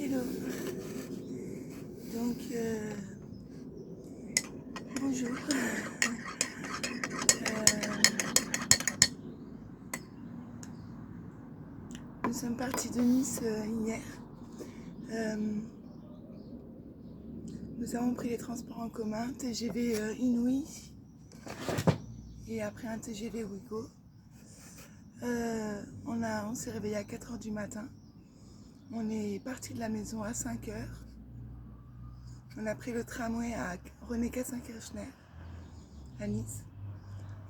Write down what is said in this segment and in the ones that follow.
Hello. Donc, bonjour. Nous sommes partis de Nice hier. Nous avons pris les transports en commun, TGV Inouï et après un TGV Ouigo. On s'est réveillé à 4h du matin. On est parti de la maison à 5h. On a pris le tramway à René Cassin-Kirchner à Nice.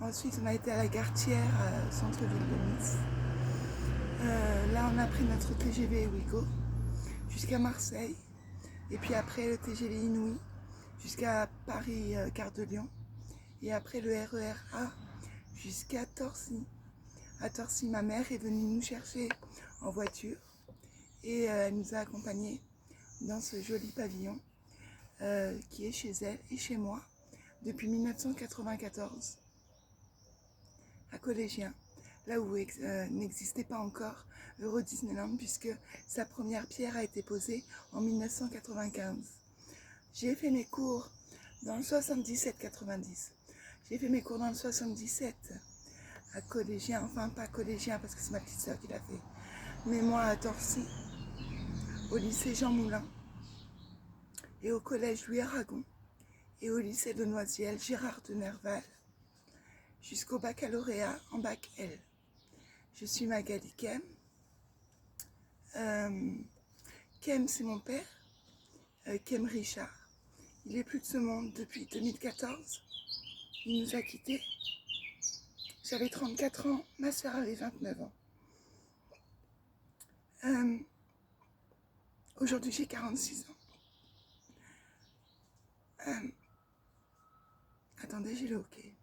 Ensuite, on a été à la Gartière, centre-ville de Nice. Là, on a pris notre TGV Ouigo jusqu'à Marseille. Et puis après, le TGV Inouï jusqu'à Paris, Gare de Lyon. Et après, le RER A jusqu'à Torcy. À Torcy, ma mère est venue nous chercher en voiture. Et elle nous a accompagnés dans ce joli pavillon qui est chez elle et chez moi depuis 1994 à Collégien, là où n'existait pas encore Euro Disneyland puisque sa première pierre a été posée en 1995. J'ai fait mes cours dans le 77-90. J'ai fait mes cours dans le 77 à Collégien, enfin pas Collégien parce que c'est ma petite sœur qui l'a fait, mais moi à Torcy, au lycée Jean Moulin et au collège Louis Aragon et au lycée de Noisiel Gérard de Nerval jusqu'au baccalauréat en bac L. Je suis Magali Kem. Kem, c'est mon père, Kem Richard. Il est plus de ce monde depuis 2014. Il nous a quittés. J'avais 34 ans, ma soeur avait 29 ans. Aujourd'hui, j'ai 46 ans. Attendez, j'ai le hockey.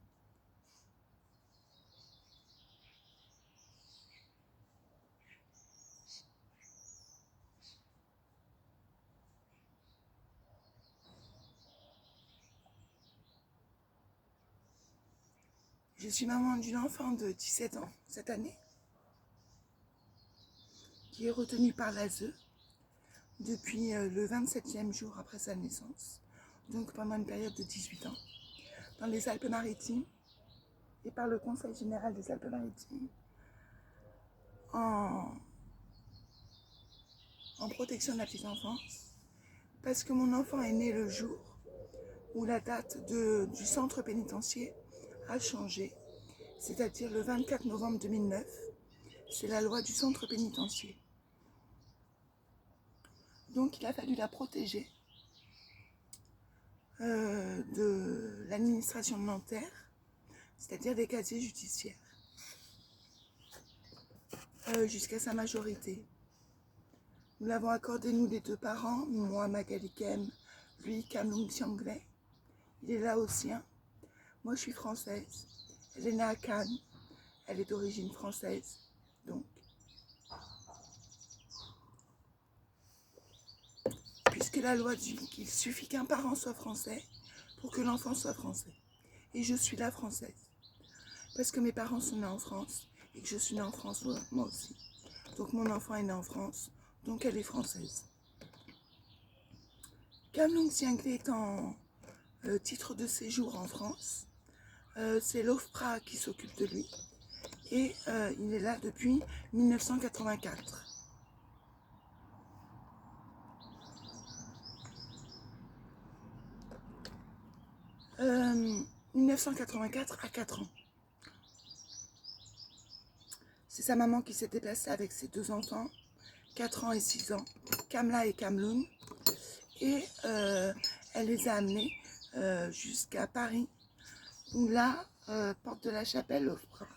Je suis maman d'une enfant de 17 ans cette année, qui est retenue par l'ASE depuis le 27e jour après sa naissance, donc pendant une période de 18 ans, dans les Alpes-Maritimes, et par le Conseil général des Alpes-Maritimes, en protection de la petite enfance, parce que mon enfant est né le jour où la date du centre pénitentiaire a changé, c'est-à-dire le 24 novembre 2009, c'est la loi du centre pénitentiaire. Donc il a fallu la protéger de l'administration de Nanterre, c'est-à-dire des casiers judiciaires, jusqu'à sa majorité. Nous l'avons accordé, nous les deux parents, moi Magali Kem, lui Kamlung Xianglais. Il est laotien, moi je suis française. Elle est née à Cannes, elle est d'origine française, donc. Puisque la loi dit qu'il suffit qu'un parent soit français pour que l'enfant soit français. Et je suis la française. Parce que mes parents sont nés en France et que je suis née en France moi aussi. Donc mon enfant est né en France, donc elle est française. Kamlung Xianglais est en titre de séjour en France. C'est l'OFPRA qui s'occupe de lui. Et il est là depuis 1984. 1984 à 4 ans. C'est sa maman qui s'est déplacée avec ses deux enfants, 4 ans et 6 ans, Kamla et Kamlung. Et elle les a amenés jusqu'à Paris, où là, Porte de la Chapelle, l'OFPRA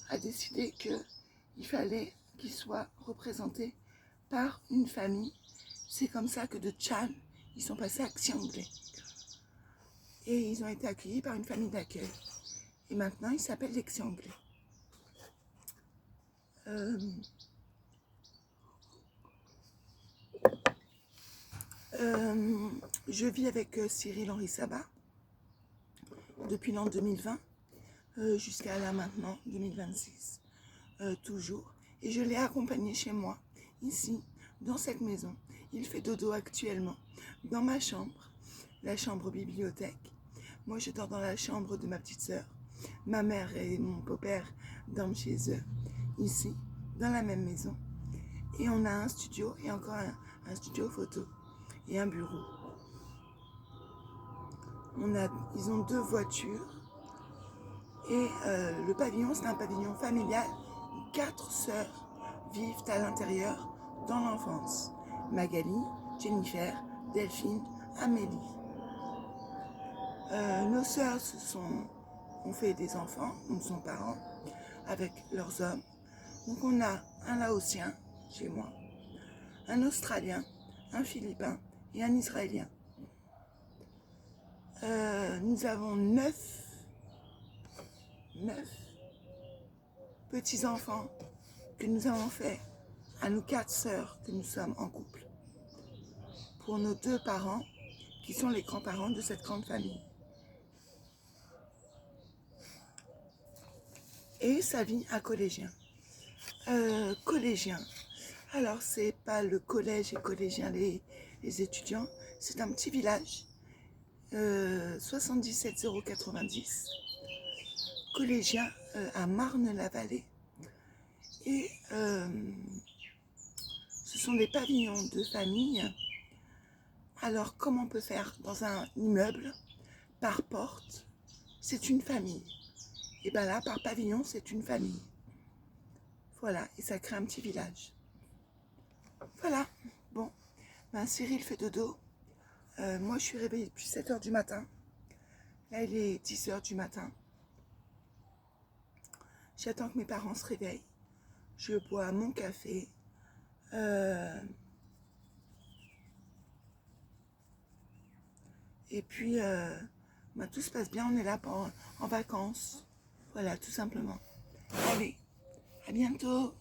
a décidé qu'il fallait qu'ils soient représentés par une famille. C'est comme ça que de Chan, ils sont passés à Xianglais. Et ils ont été accueillis par une famille d'accueil. Et maintenant, ils s'appellent les Xianglais. Je vis avec Cyril Henry Sabat depuis l'an 2020 jusqu'à là maintenant, 2026, toujours. Et je l'ai accompagné chez moi, ici, dans cette maison. Il fait dodo actuellement dans ma chambre, la chambre bibliothèque. Moi, je dors dans la chambre de ma petite sœur. Ma mère et mon beau-père dorment chez eux, ici, dans la même maison. Et on a un studio et encore un studio photo et un bureau. Ils ont 2 voitures et le pavillon, c'est un pavillon familial. 4 sœurs vivent à l'intérieur dans l'enfance. Magali, Jennifer, Delphine, Amélie. Nos sœurs ont fait des enfants, nous sommes parents, avec leurs hommes. Donc on a un Laotien chez moi, un Australien, un Philippin et un Israélien. Nous avons 9 petits-enfants que nous avons fait à nos 4 sœurs que nous sommes en couple, pour nos 2 parents qui sont les grands-parents de cette grande famille. Et sa vie à collégien. Collégien. Alors, c'est pas le collège et collégien, les étudiants. C'est un petit village, 77 090, collégien à Marne-la-Vallée. Et ce sont des pavillons de famille. Alors, comment on peut faire dans un immeuble, par porte, c'est une famille. Et bien là, par pavillon, c'est une famille. Voilà, et ça crée un petit village. Voilà, bon, ben Cyril fait dodo. Moi, je suis réveillée depuis 7 h du matin. Là, il est 10 h du matin. J'attends que mes parents se réveillent. Je bois mon café. Et puis, ben, tout se passe bien. On est là en vacances. Voilà, tout simplement. Allez, à bientôt.